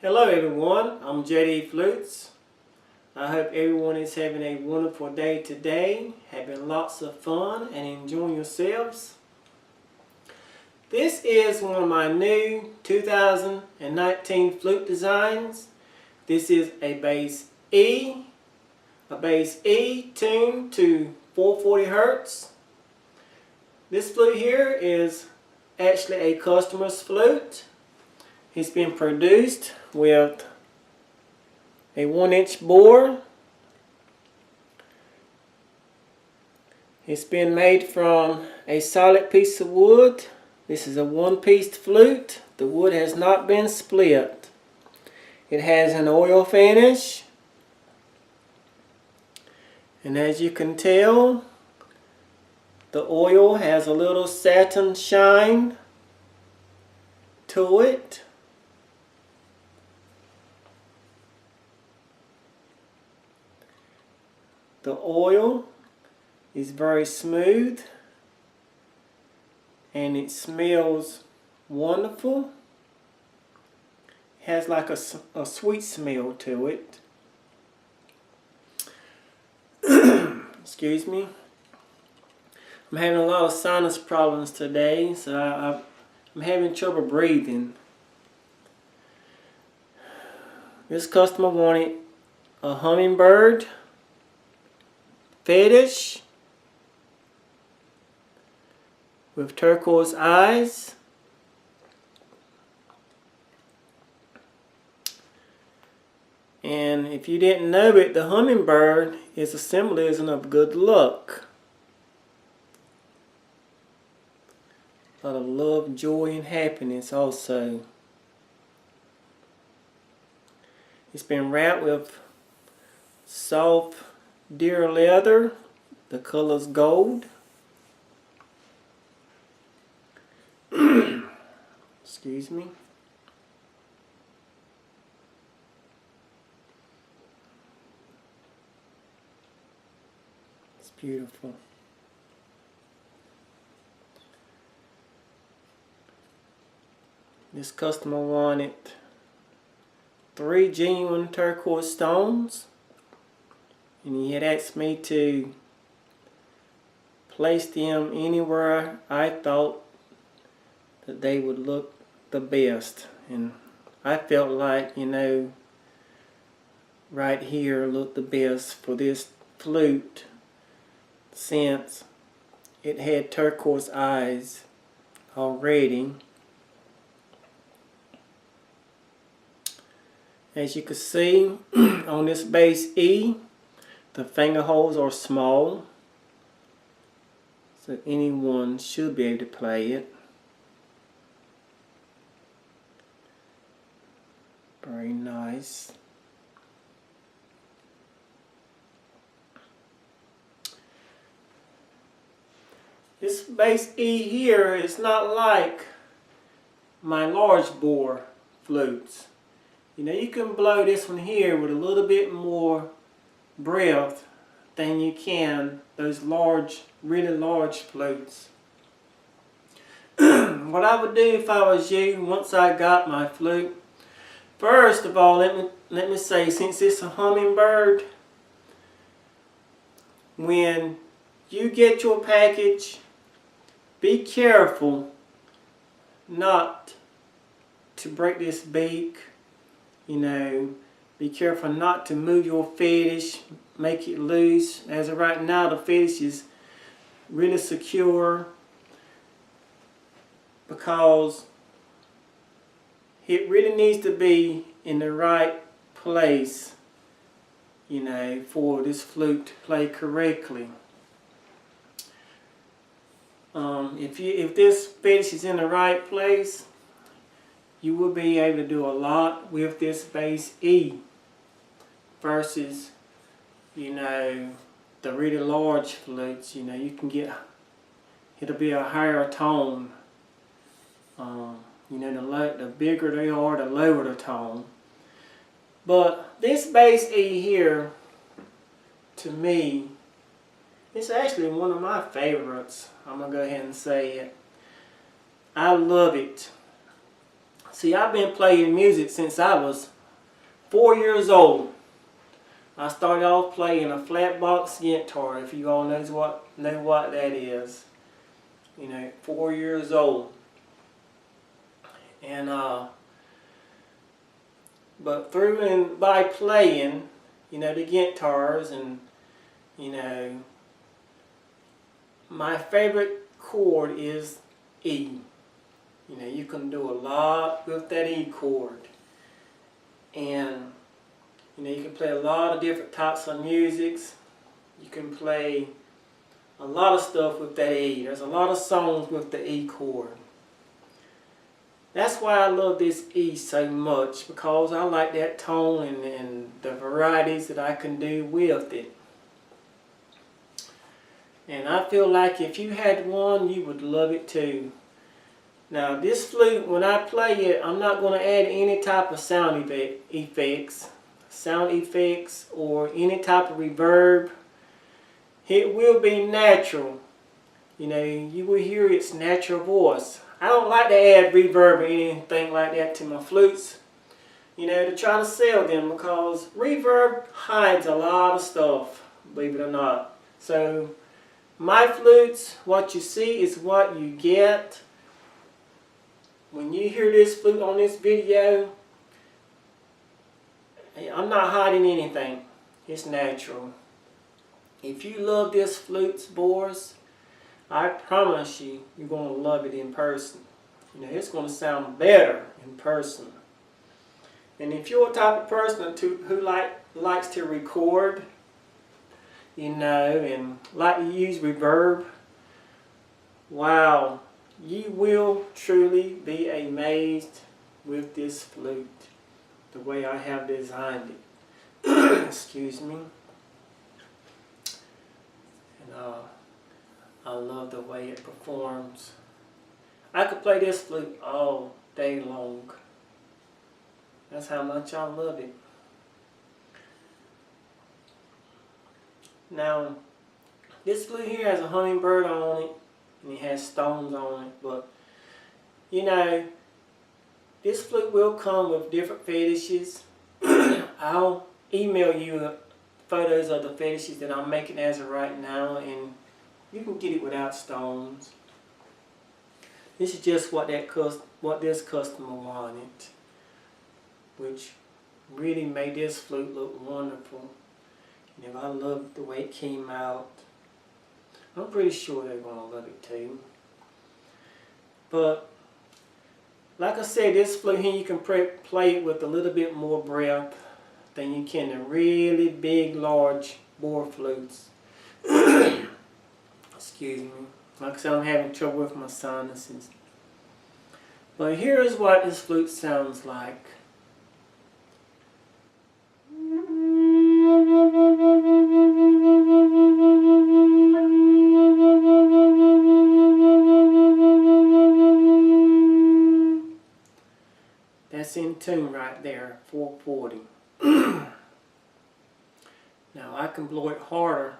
Hello everyone, I'm jdflutes. I hope everyone is having a wonderful day today, having lots of fun and enjoying yourselves. This is one of my new 2019 flute designs. This is a bass E tuned to 440 Hertz. This flute here is actually a customer's flute. It's been produced with a 1-inch bore. It's been made from a solid piece of wood. This is a one-piece flute. The wood has not been split. It has an oil finish. And as you can tell, the oil has a little satin shine to it. The oil is very smooth and it smells wonderful. It has like a sweet smell to it. Excuse me. I'm having a lot of sinus problems today, so I'm having trouble breathing. This customer wanted a hummingbird fetish with turquoise eyes. And if you didn't know it, the hummingbird is a symbolism of good luck. A lot of love, joy, and happiness also. It's been wrapped with soft deer leather. The color's gold. Excuse me. It's beautiful. This customer wanted 3 genuine turquoise stones, and he had asked me to place them anywhere I thought that they would look the best. And I felt like, right here looked the best for this flute, since it had turquoise eyes already. As you can see on this bass E, the finger holes are small, so anyone should be able to play it. Very nice. This bass E here is not like my large bore flutes. You can blow this one here with a little bit more breath than you can those large, really large flutes. What I would do if I was you, once I got my flute, first of all, let me say, since it's a hummingbird, when you get your package, be careful not to break this beak. Be careful not to move your fetish, make it loose. As of right now, the fetish is really secure because it really needs to be in the right place, for this flute to play correctly. If this fetish is in the right place, you will be able to do a lot with this bass E versus, the really large flutes. You can get, it'll be a higher tone. The bigger they are, the lower the tone. But this bass E here, to me, it's actually one of my favorites. I'm going to go ahead and say it. I love it. See, I've been playing music since I was 4 years old. I started off playing a flat box guitar, if you all know what that is. You know, 4 years old. And but through and by playing, you know, the guitars, and you know, my favorite chord is E. You know, you can do a lot with that E chord. And you know, you can play a lot of different types of musics. You can play a lot of stuff with that E. There's a lot of songs with the E chord. That's why I love this E so much, because I like that tone and the varieties that I can do with it. And I feel like if you had one, you would love it too. Now this flute, when I play it, I'm not going to add any type of sound effects, or any type of reverb. It will be natural. You know, you will hear its natural voice. I don't like to add reverb or anything like that to my flutes, you know, to try to sell them, because reverb hides a lot of stuff, believe it or not. So my flutes, what you see is what you get. When you hear this flute on this video, I'm not hiding anything. It's natural. If you love this flutes, boys, I promise you, you're going to love it in person. You know, it's going to sound better in person. And if you're a type of person who likes to record, you know, and like to use reverb, wow, you will truly be amazed with this flute, the way I have designed it. Excuse me. And I love the way it performs. I could play this flute all day long. That's how much I love it. Now, this flute here has a hummingbird on it, and it has stones on it, but you know, this flute will come with different fetishes. I'll email you photos of the fetishes that I'm making as of right now, and you can get it without stones. This is just what this customer wanted, which really made this flute look wonderful. You know, I love the way it came out. I'm pretty sure they're going to love it too. But like I said, this flute here, you can play it with a little bit more breath than you can the really big, large bore flutes. Excuse me. Like I said, I'm having trouble with my sinuses. But here's what this flute sounds like. That's in tune right there, 440. Now I can blow it harder.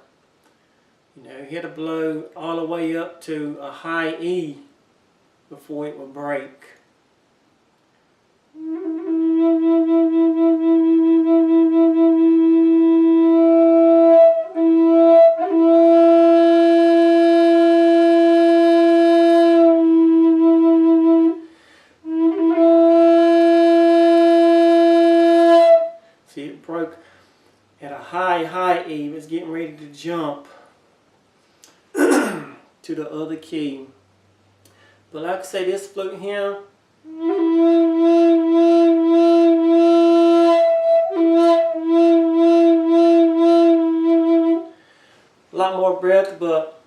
You know, you got to blow all the way up to a high E before it will break. See, it broke at a high E. It was getting ready to jump to the other key. But like I say, this flute here, a lot more breath, but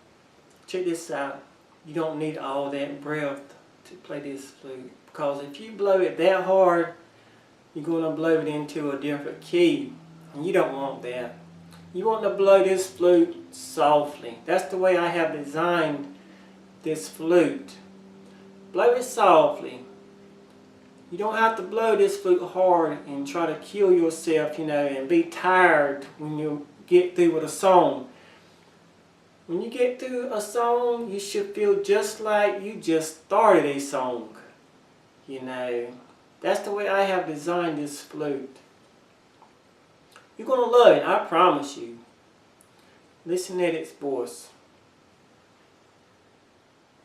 check this out. You don't need all that breath to play this flute, because if you blow it that hard, you're going to blow it into a different key, and you don't want that. You want to blow this flute softly. That's the way I have designed this flute. Blow it softly. You don't have to blow this flute hard and try to kill yourself, you know, and be tired when you get through with a song. When you get through a song, you should feel just like you just started a song, you know. That's the way I have designed this flute. You're going to love it, I promise you. Listen at its voice.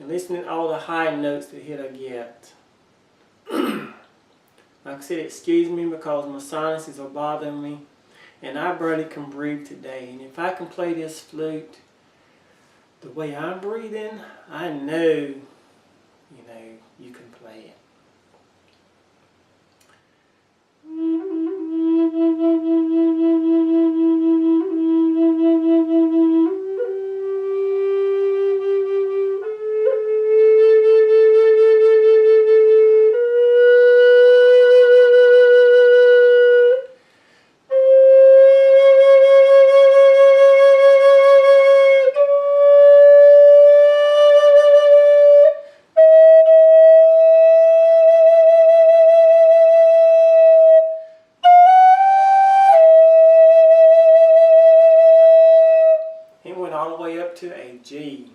And listen to all the high notes that I get. Like I said, excuse me because my sinuses are bothering me. And I barely can breathe today. And if I can play this flute the way I'm breathing, I know, you can play it. It went all the way up to a G.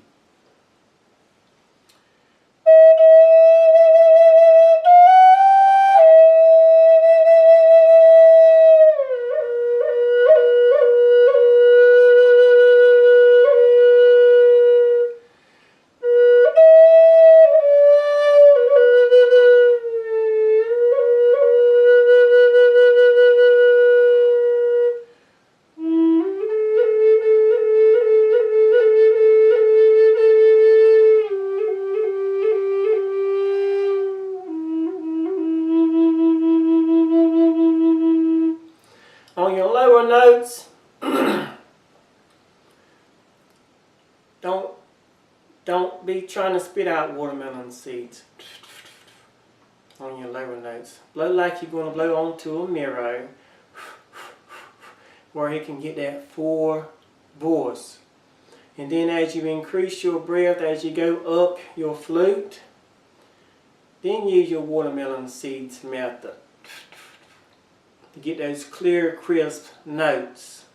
On your lower notes, don't be trying to spit out watermelon seeds on your lower notes. Blow like you're going to blow onto a mirror where it can get that full voice. And then as you increase your breath, as you go up your flute, then use your watermelon seeds method to get those clear, crisp notes.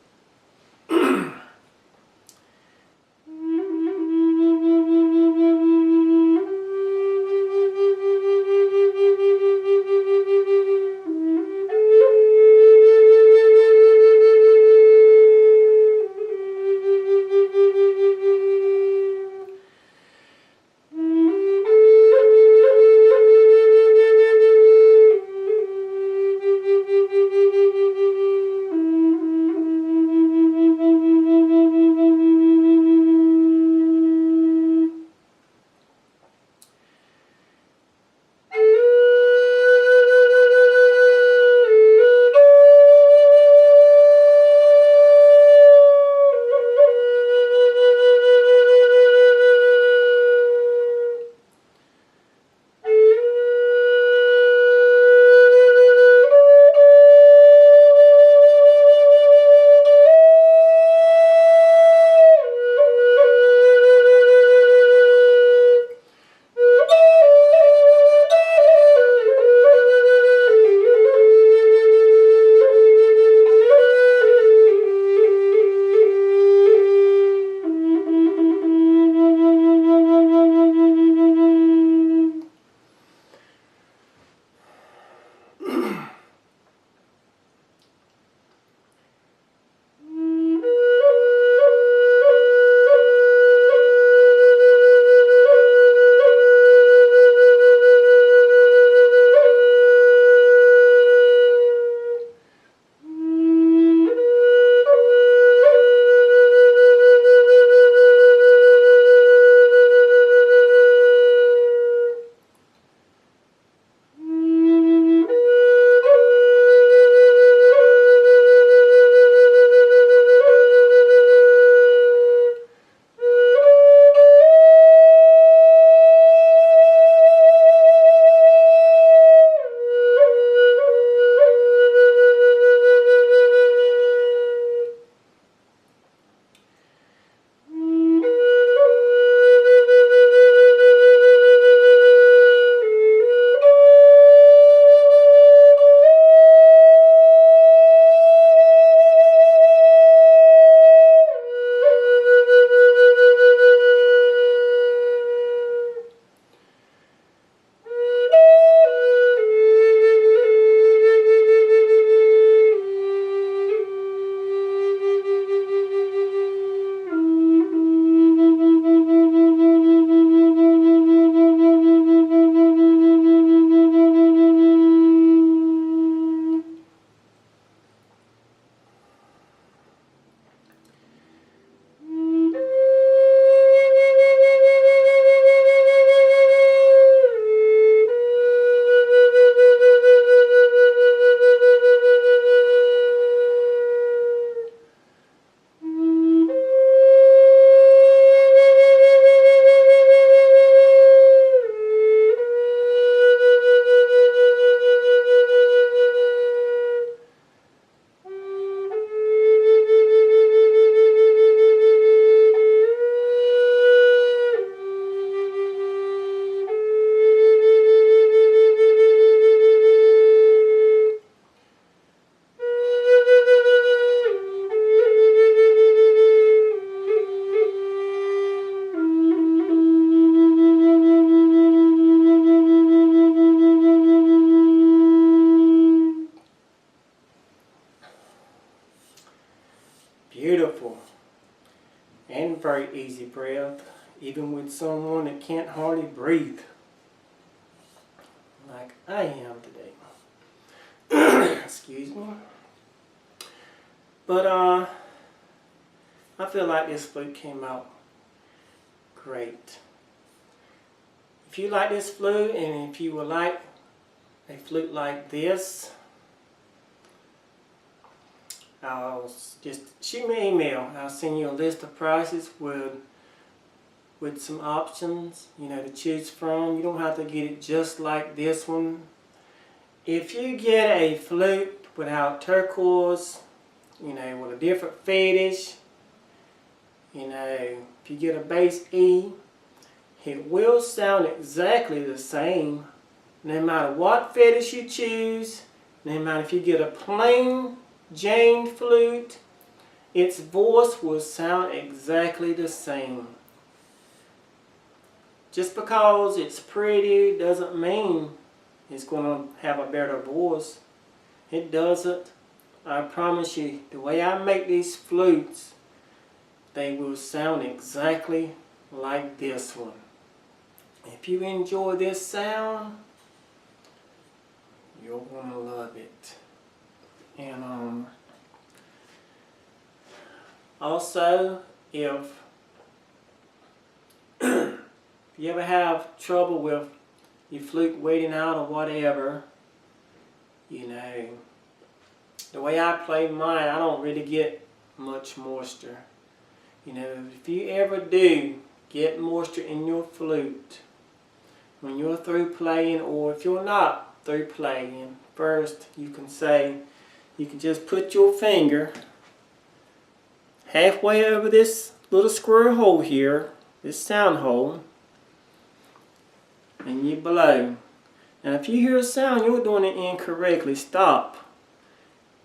very easy breath, even with someone that can't hardly breathe, like I am today. Excuse me. But I feel like this flute came out great. If you like this flute, and if you would like a flute like this, I'll just shoot me an email. I'll send you a list of prices with some options, you know, to choose from. You don't have to get it just like this one. If you get a flute without turquoise, you know, with a different fetish, you know, if you get a bass E, it will sound exactly the same, no matter what fetish you choose, no matter if you get a plain Jane flute, its voice will sound exactly the same. Just because it's pretty doesn't mean it's going to have a better voice. It doesn't. I promise you, the way I make these flutes, they will sound exactly like this one. If you enjoy this sound, you're going to love it. And also, if you ever have trouble with your flute waiting out or whatever, you know, the way I play mine, I don't really get much moisture. You know, if you ever do get moisture in your flute, when you're through playing, or if you're not through playing, first you can just put your finger halfway over this little square hole here, this sound hole, and you blow. Now if you hear a sound you're doing it incorrectly, stop.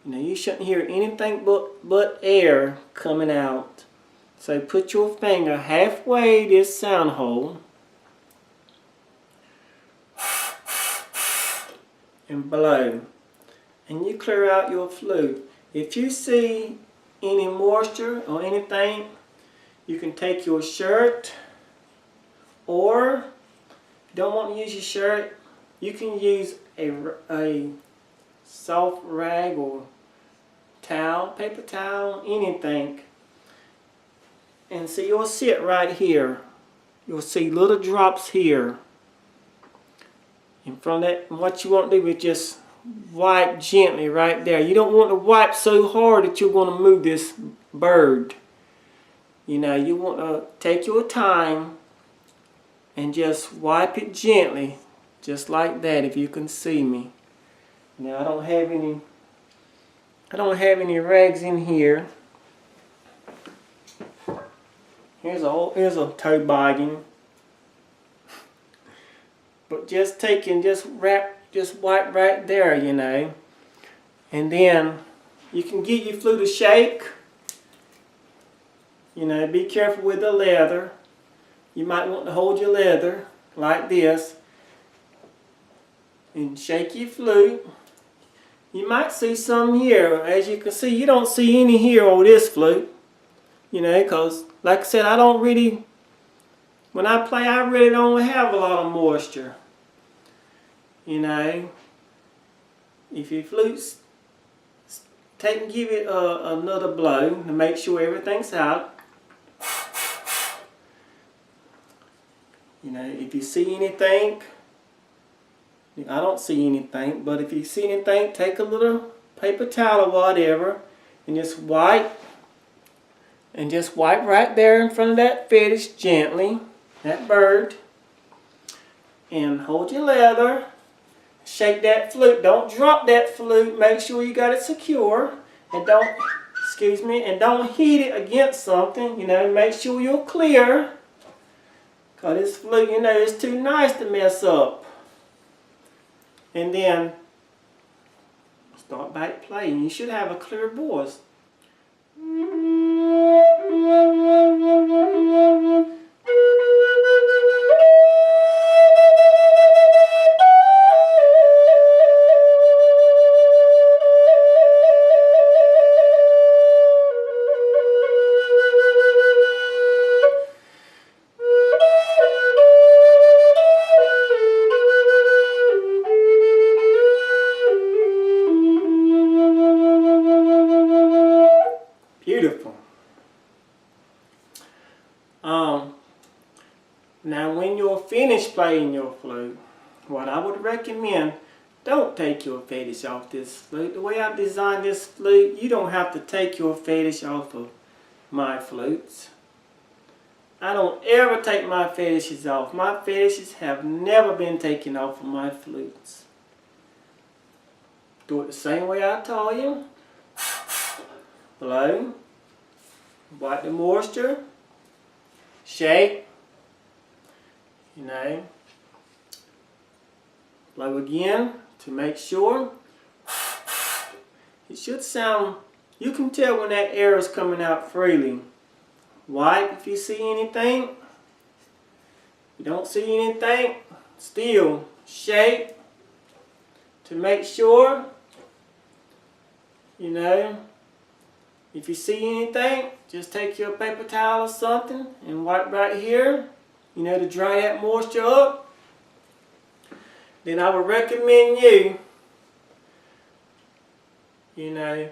You know, you shouldn't hear anything but air coming out. So put your finger halfway this sound hole and blow. And you clear out your flute. If you see any moisture or anything, you can take your shirt, or if you don't want to use your shirt, you can use a soft rag or towel, paper towel, anything. And see, you'll see it right here. You'll see little drops here. And from that, what you want to do is just wipe gently right there. You don't want to wipe so hard that you're going to move this bird. You know, you want to take your time and just wipe it gently, just like that, if you can see me. Now I don't have any rags in here. Here's a toboggan. But just wipe right there, you know. And then you can get your flute a shake. You know, be careful with the leather. You might want to hold your leather like this and shake your flute. You might see some here. As you can see, you don't see any here on this flute. You know, because like I said, when I play, I really don't have a lot of moisture. You know, if your flute's give it another blow to make sure everything's out. You know, if you see anything, I don't see anything, but if you see anything, take a little paper towel or whatever and just wipe. And just wipe right there in front of that fetish gently, that bird. And hold your leather. Shake that flute. Don't drop that flute. Make sure you got it secure. And don't hit it against something. You know, make sure you're clear. Because this flute, you know, is too nice to mess up. And then start back playing. You should have a clear voice. finish playing your flute, what I would recommend, don't take your fetish off this flute. The way I designed this flute, you don't have to take your fetish off of my flutes. I don't ever take my fetishes off. My fetishes have never been taken off of my flutes. Do it the same way I told you. Blow. Wipe the moisture. Shake. You know. Blow again to make sure. It should sound, you can tell when that air is coming out freely. Wipe if you see anything. If you don't see anything, still shake to make sure. You know, if you see anything, just take your paper towel or something and wipe right here, you know, to dry that moisture up. Then I would recommend you know,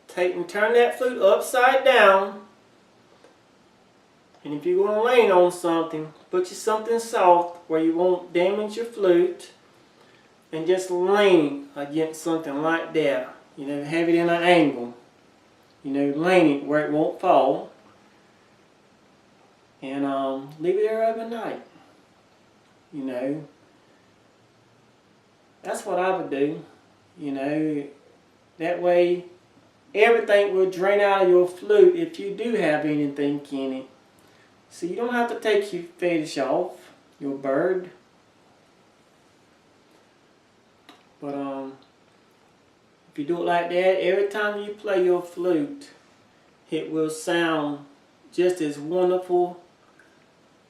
take and turn that flute upside down. And if you're going to lean on something, put you something soft where you won't damage your flute. And just lean against something like that. You know, have it in an angle. You know, lean it where it won't fall. And leave it there overnight. You know, that's what I would do. You know, that way everything will drain out of your flute if you do have anything in it. So you don't have to take your fetish off, your bird. But if you do it like that, every time you play your flute, it will sound just as wonderful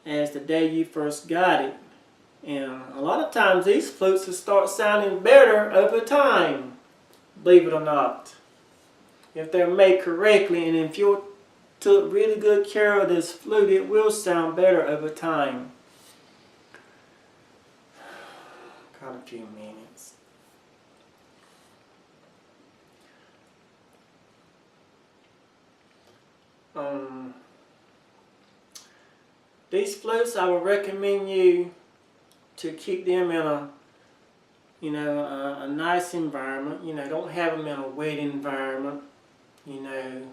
as the day you first got it. And a lot of times these flutes will start sounding better over time, believe it or not. If they're made correctly, and if you took really good care of this flute, it will sound better over time. Got a few minutes. These flutes, I would recommend you to keep them in a, you know, a nice environment. You know, don't have them in a wet environment. You know,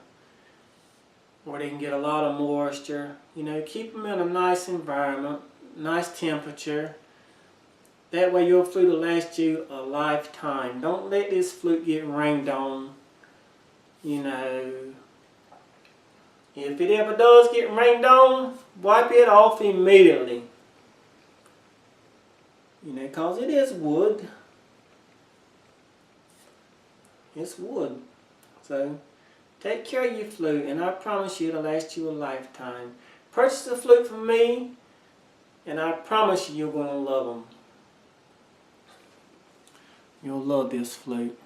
where they can get a lot of moisture. You know, keep them in a nice environment, nice temperature. That way your flute will last you a lifetime. Don't let this flute get rained on. You know, if it ever does get rained on, wipe it off immediately. You know, because it is wood. It's wood. So, take care of your flute, and I promise you it'll last you a lifetime. Purchase a flute from me, and I promise you you're going to love them. You'll love this flute.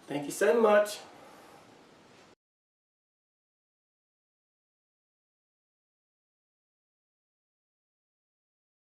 Thank you so much.